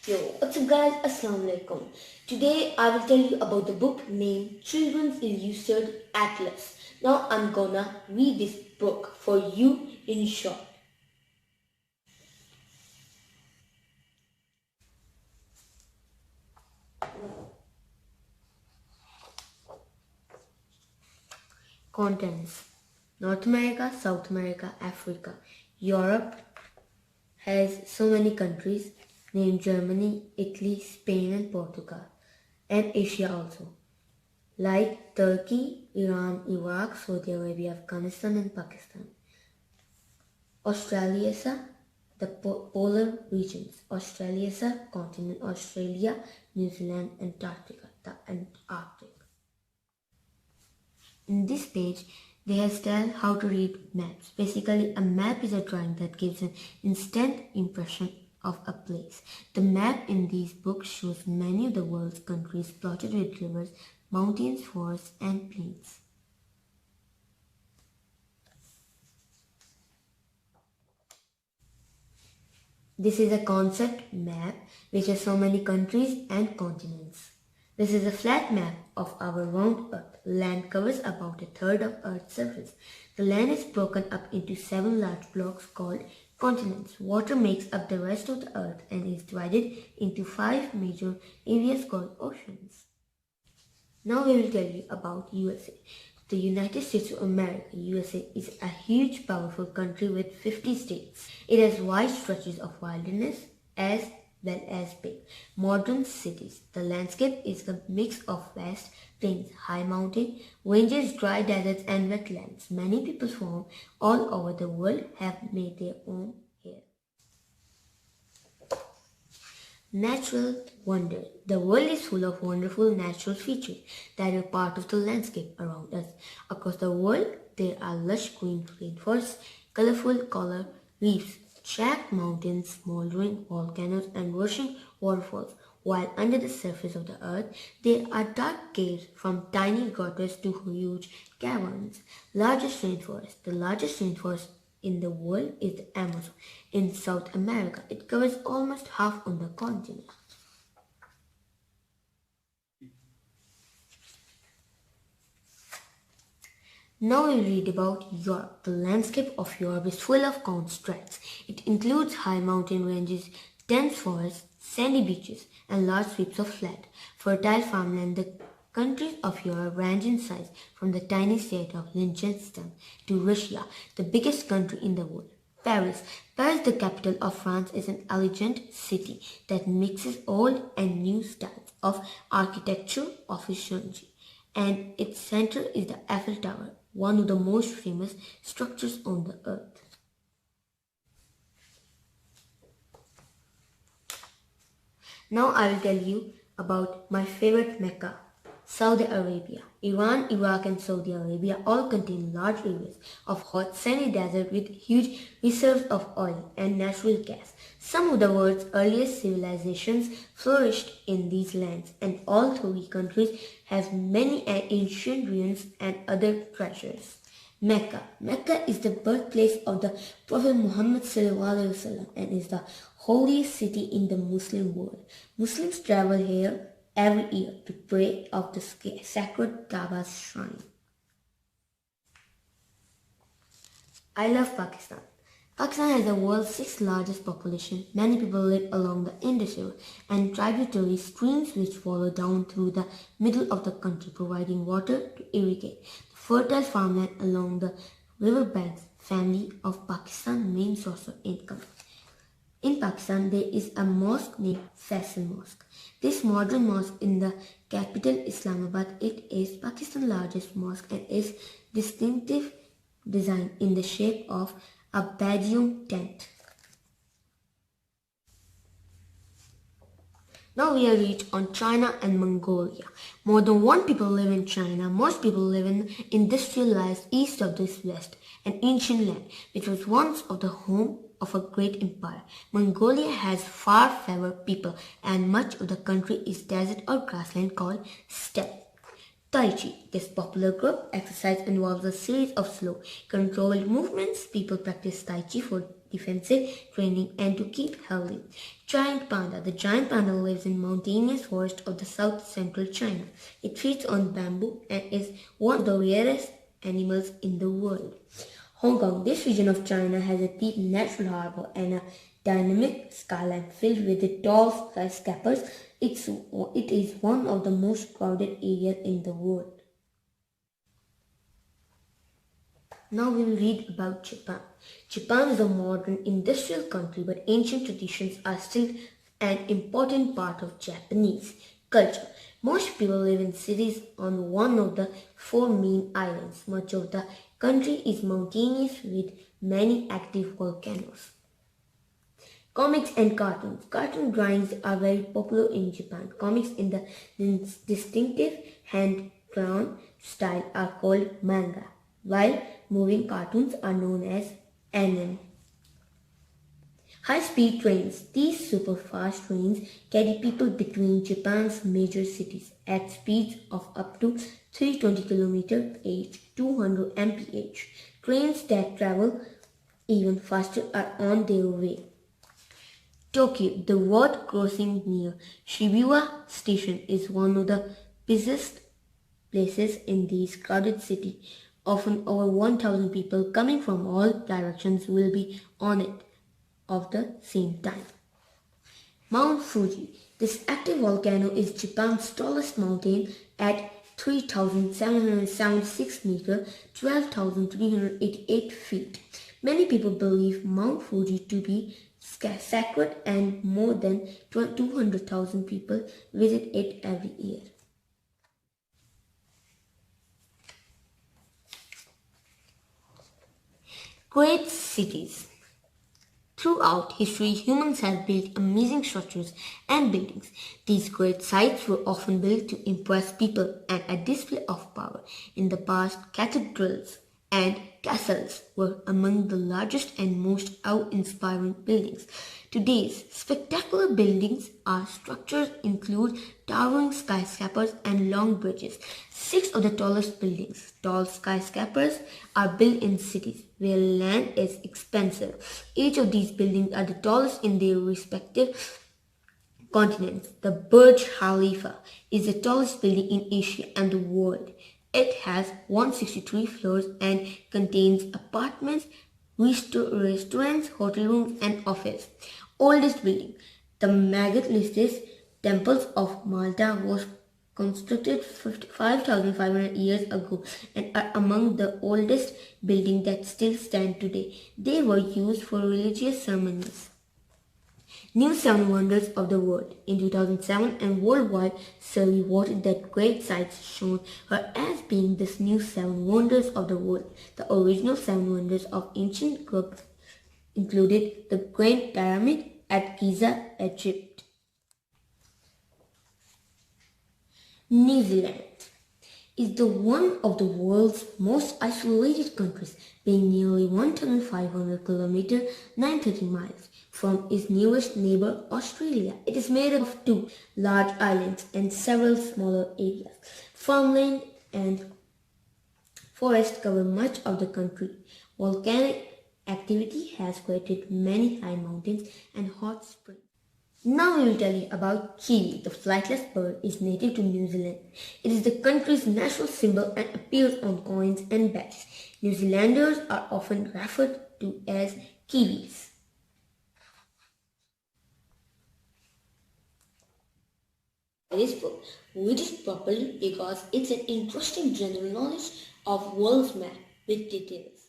Yo, what's up guys? Assalamu alaikum. Today I will tell you about the book named Children's Illustrated Atlas. Now I'm gonna read this book for you in short. Contents: North America, South America, Africa. Europe has so many countries named Germany, Italy, Spain and Portugal. And Asia also, like Turkey, Iran, Iraq, Saudi Arabia, Afghanistan and Pakistan. Australasia, the polar regions. Australasia, continent Australia, New Zealand, Antarctica, the Antarctic. In this page, they have tell how to read maps. Basically, a map is a drawing that gives an instant impression of a place. The map in these books shows many of the world's countries plotted with rivers, mountains, forests, and plains. This is a concept map which has so many countries and continents. This is a flat map of our round Earth. Land covers about a third of Earth's surface. The land is broken up into 7 large blocks called continents. Water makes up the rest of the Earth and is divided into 5 major areas called oceans. Now we will tell you about USA. The United States of America, USA, is a huge, powerful country with 50 states. It has wide stretches of wilderness as well as big, modern cities. The landscape is a mix of vast plains, high mountain ranges, dry deserts and wetlands. Many people from all over the world have made their own here. Natural wonder. The world is full of wonderful natural features that are part of the landscape around us. Across the world, there are lush green rainforests, colorful coral reefs, jagged mountains, smoldering volcanoes, and rushing waterfalls. While under the surface of the earth, there are dark caves from tiny grottos to huge caverns. Largest rainforest. The largest rainforest in the world is the Amazon. In South America, it covers almost half of the continent. Now we read about Europe. The landscape of Europe is full of contrasts. It includes high mountain ranges, dense forests, sandy beaches, and large sweeps of flat, fertile farmland. The countries of Europe range in size from the tiny state of Liechtenstein to Russia, the biggest country in the world. Paris. Paris, the capital of France, is an elegant city that mixes old and new styles of architecture, efficiency, and its center is the Eiffel Tower, one of the most famous structures on the earth. Now I will tell you about my favorite Mecca, Saudi Arabia. Iran, Iraq and Saudi Arabia all contain large areas of hot sandy desert with huge reserves of oil and natural gas. Some of the world's earliest civilizations flourished in these lands, and all 3 countries have many ancient ruins and other treasures. Mecca. Mecca is the birthplace of the Prophet Muhammad ﷺ and is the holiest city in the Muslim world. Muslims travel here every year to pray at the sacred Kaaba's shrine. I love Pakistan. Pakistan has the world's 6th largest population. Many people live along the Indus River and tributary streams which follow down through the middle of the country, providing water to irrigate the fertile farmland along the riverbanks. Family of Pakistan's main source of income. In Pakistan, there is a mosque named Faisal Mosque. This modern mosque in the capital Islamabad, it is Pakistan's largest mosque and is distinctive design in the shape of a Bedouin tent. Now we are reached on China and Mongolia. More than 1 people live in China. Most people live in industrialized east of this west, an ancient land which was once of the home of a great empire. Mongolia has far fewer people and much of the country is desert or grassland called steppe. Tai Chi. This popular group exercise involves a series of slow, controlled movements. People practice Tai Chi for defensive training and to keep healthy. Giant panda. The giant panda lives in mountainous forests of the south central China. It feeds on bamboo and is one of the rarest animals in the world. Hong Kong. This region of China has a deep natural harbor and a dynamic skyline filled with the tall skyscrapers. It is one of the most crowded areas in the world. Now we will read about Japan. Japan is a modern industrial country, but ancient traditions are still an important part of Japanese culture. Most people live in cities on one of the four main islands. Much of the country is mountainous with many active volcanoes. Comics and cartoons. Cartoon drawings are very popular in Japan. Comics in the distinctive hand-drawn style are called manga, while moving cartoons are known as anime. High-speed trains. These super-fast trains carry people between Japan's major cities at speeds of up to 320 km/h, 200 mph. Trains that travel even faster are on their way. Tokyo, the road crossing near Shibuya Station, is one of the busiest places in this crowded city. Often over 1,000 people coming from all directions will be on it at the same time. Mount Fuji. This active volcano is Japan's tallest mountain at 3,776 meters, 12,388 feet. Many people believe Mount Fuji to be sacred and more than 200,000 people visit it every year. Great cities. Throughout history, humans have built amazing structures and buildings. These great sites were often built to impress people and a display of power. In the past, cathedrals and castles were among the largest and most awe-inspiring buildings. Today's spectacular buildings or structures include towering skyscrapers and long bridges. 6 of the tallest buildings, tall skyscrapers, are built in cities where land is expensive. Each of these buildings are the tallest in their respective continents. The Burj Khalifa is the tallest building in Asia and the world. It has 163 floors and contains apartments, restaurants, hotel rooms, and office. Oldest building. The megalithic temples of Malta was constructed 5,500 years ago and are among the oldest buildings that still stand today. They were used for religious ceremonies. New 7 Wonders of the World. In 2007, a worldwide survey voted that great sites shown her as being the new 7 Wonders of the World. The original 7 Wonders of ancient Egypt included the Grand Pyramid at Giza, Egypt. New Zealand is the one of the world's most isolated countries, being nearly 1,500 kilometers (930 miles) from its nearest neighbor, Australia. It is made up of 2 large islands and several smaller areas. Farmland and forests cover much of the country. Volcanic activity has created many high mountains and hot springs. Now we will tell you about kiwi. The flightless bird is native to New Zealand. It is the country's national symbol and appears on coins and badges. New Zealanders are often referred to as Kiwis. This book, read it properly because it's an interesting general knowledge of world's map with details.